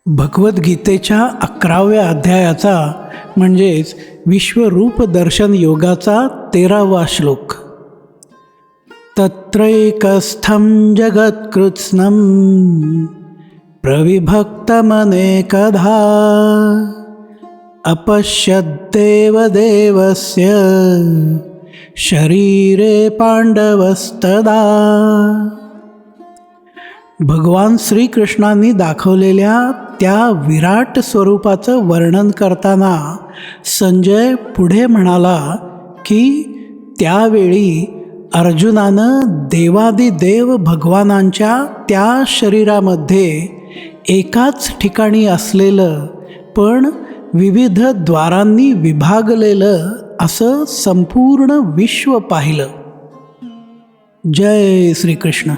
भगवद्गीतेच्या 11व्या अध्यायाचा म्हणजेच विश्वरूप दर्शन योगाचा 13वा श्लोक. तत्रैकस्थं जगत्कृत्स्नं प्रविभक्तमनेकधा अपश्यद्देव देवस्य शरीरे पांडवस्तदा. भगवान श्रीकृष्णांनी दाखवलेल्या त्या विराट स्वरूपाचं वर्णन करताना संजय पुढे म्हणाला की त्यावेळी अर्जुनानं देवादिदेव भगवानांच्या त्या शरीरामध्ये एकाच ठिकाणी असलेलं पण विविध द्वारांनी विभागलेलं असं संपूर्ण विश्व पाहिलं. जय श्रीकृष्ण.